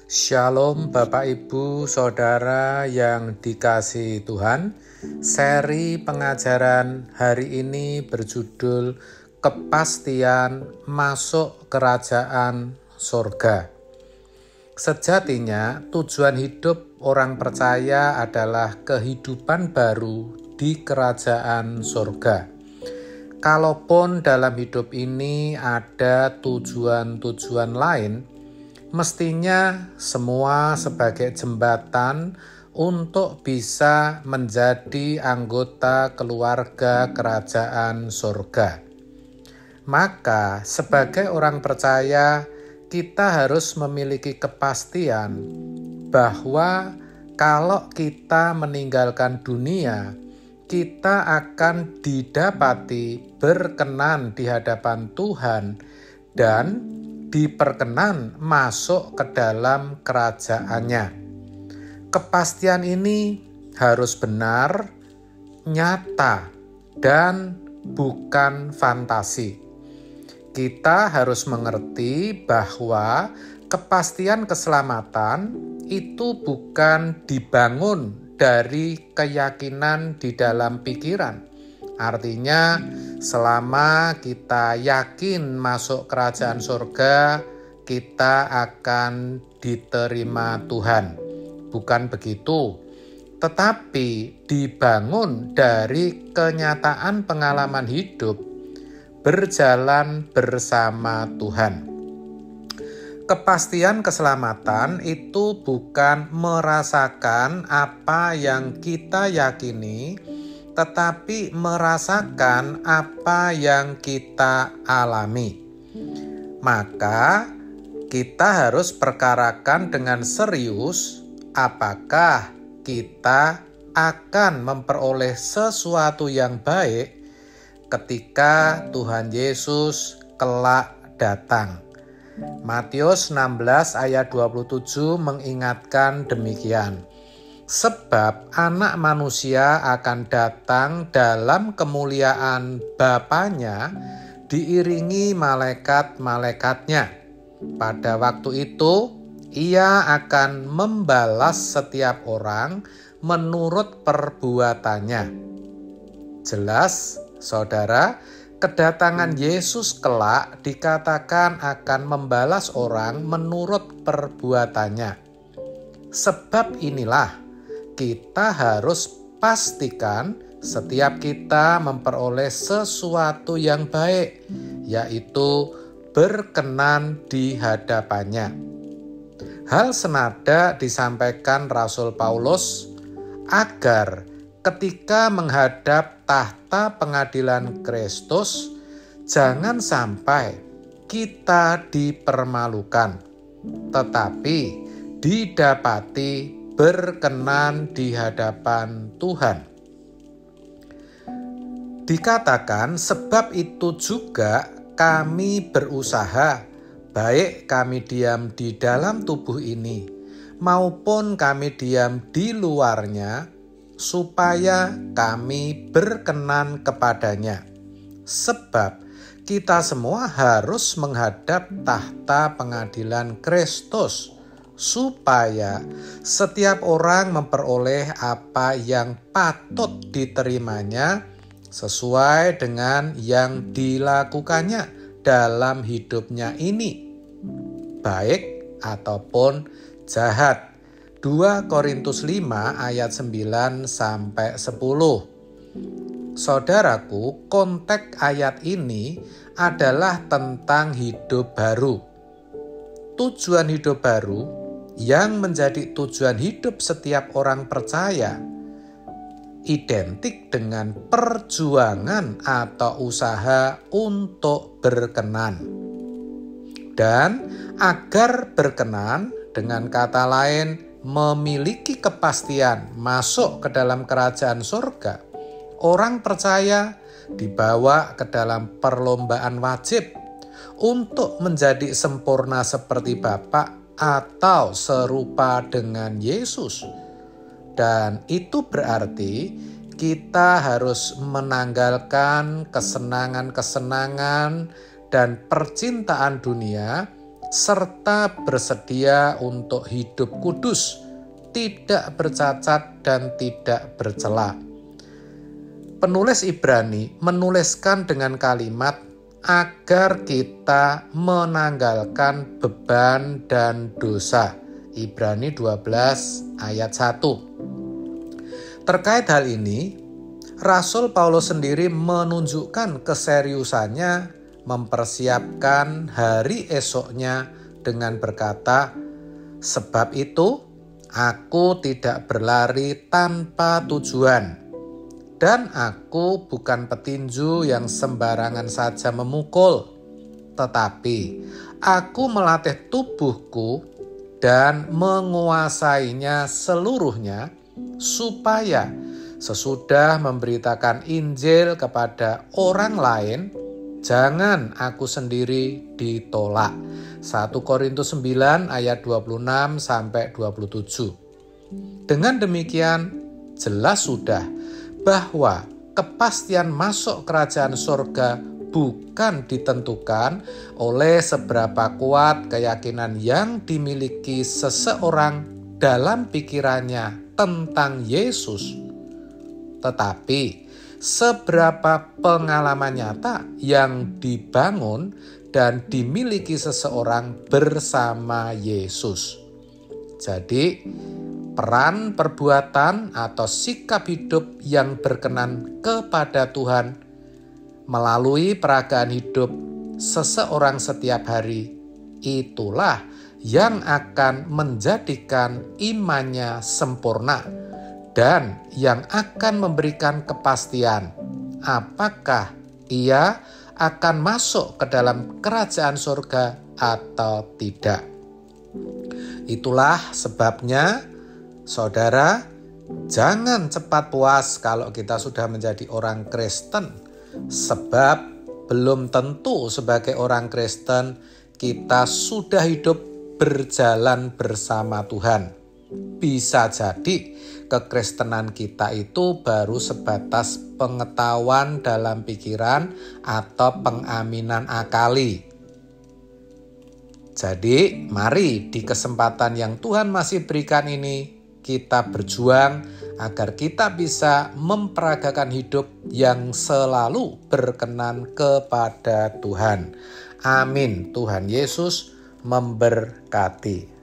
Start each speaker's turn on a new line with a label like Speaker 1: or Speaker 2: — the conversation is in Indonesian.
Speaker 1: Shalom Bapak Ibu Saudara yang dikasihi Tuhan. Seri pengajaran hari ini berjudul Kepastian Masuk Kerajaan Sorga. Sejatinya tujuan hidup orang percaya adalah kehidupan baru di kerajaan sorga. Kalaupun dalam hidup ini ada tujuan-tujuan lain, mestinya semua sebagai jembatan untuk bisa menjadi anggota keluarga kerajaan sorga. Maka sebagai orang percaya, kita harus memiliki kepastian bahwa kalau kita meninggalkan dunia, kita akan didapati berkenan di hadapan Tuhan dan diperkenan masuk ke dalam kerajaannya. Kepastian ini harus benar, nyata, dan bukan fantasi. Kita harus mengerti bahwa kepastian keselamatan itu bukan dibangun dari keyakinan di dalam pikiran. Artinya, selama kita yakin masuk kerajaan surga, kita akan diterima Tuhan. Bukan begitu, tetapi dibangun dari kenyataan pengalaman hidup berjalan bersama Tuhan. Kepastian keselamatan itu bukan merasakan apa yang kita yakini, tetapi merasakan apa yang kita alami. Maka kita harus perkarakan dengan serius apakah kita akan memperoleh sesuatu yang baik ketika Tuhan Yesus kelak datang. Matius 16 ayat 27 mengingatkan demikian. Sebab anak manusia akan datang dalam kemuliaan Bapanya diiringi malaikat-malaikatnya. Pada waktu itu ia akan membalas setiap orang menurut perbuatannya. Jelas, saudara, kedatangan Yesus kelak dikatakan akan membalas orang menurut perbuatannya. Sebab inilah kita harus pastikan setiap kita memperoleh sesuatu yang baik, yaitu berkenan di hadapannya. Hal senada disampaikan Rasul Paulus agar ketika menghadap tahta pengadilan Kristus, jangan sampai kita dipermalukan, tetapi didapati berkenan di hadapan Tuhan. Dikatakan, sebab itu juga kami berusaha, baik kami diam di dalam tubuh ini, maupun kami diam di luarnya, supaya kami berkenan kepadanya. Sebab kita semua harus menghadap tahta pengadilan Kristus, supaya setiap orang memperoleh apa yang patut diterimanya sesuai dengan yang dilakukannya dalam hidupnya ini, baik ataupun jahat. 2 Korintus 5 ayat 9 sampai 10. Saudaraku, konteks ayat ini adalah tentang hidup baru. Tujuan hidup baru yang menjadi tujuan hidup setiap orang percaya identik dengan perjuangan atau usaha untuk berkenan. Dan agar berkenan, dengan kata lain, memiliki kepastian masuk ke dalam kerajaan surga, orang percaya dibawa ke dalam perlombaan wajib untuk menjadi sempurna seperti Bapa atau serupa dengan Yesus. Dan itu berarti kita harus menanggalkan kesenangan-kesenangan dan percintaan dunia serta bersedia untuk hidup kudus, tidak bercacat dan tidak bercela. Penulis Ibrani menuliskan dengan kalimat agar kita menanggalkan beban dan dosa. Ibrani 12 ayat 1. Terkait hal ini, Rasul Paulus sendiri menunjukkan keseriusannya mempersiapkan hari esoknya dengan berkata, "Sebab itu aku tidak berlari tanpa tujuan, dan aku bukan petinju yang sembarangan saja memukul, tetapi aku melatih tubuhku dan menguasainya seluruhnya, supaya sesudah memberitakan Injil kepada orang lain, jangan aku sendiri ditolak." 1 Korintus 9 ayat 26 sampai 27. Dengan demikian jelas sudah bahwa kepastian masuk kerajaan surga bukan ditentukan oleh seberapa kuat keyakinan yang dimiliki seseorang dalam pikirannya tentang Yesus, tetapi seberapa pengalaman nyata yang dibangun dan dimiliki seseorang bersama Yesus. Jadi, peran perbuatan atau sikap hidup yang berkenan kepada Tuhan melalui peragaan hidup seseorang setiap hari, itulah yang akan menjadikan imannya sempurna dan yang akan memberikan kepastian apakah ia akan masuk ke dalam kerajaan surga atau tidak. Itulah sebabnya, saudara, jangan cepat puas kalau kita sudah menjadi orang Kristen, sebab belum tentu sebagai orang Kristen kita sudah hidup berjalan bersama Tuhan. Bisa jadi kekristenan kita itu baru sebatas pengetahuan dalam pikiran atau pengaminan akali. Jadi, mari di kesempatan yang Tuhan masih berikan ini, kita berjuang agar kita bisa memperagakan hidup yang selalu berkenan kepada Tuhan. Amin. Tuhan Yesus memberkati.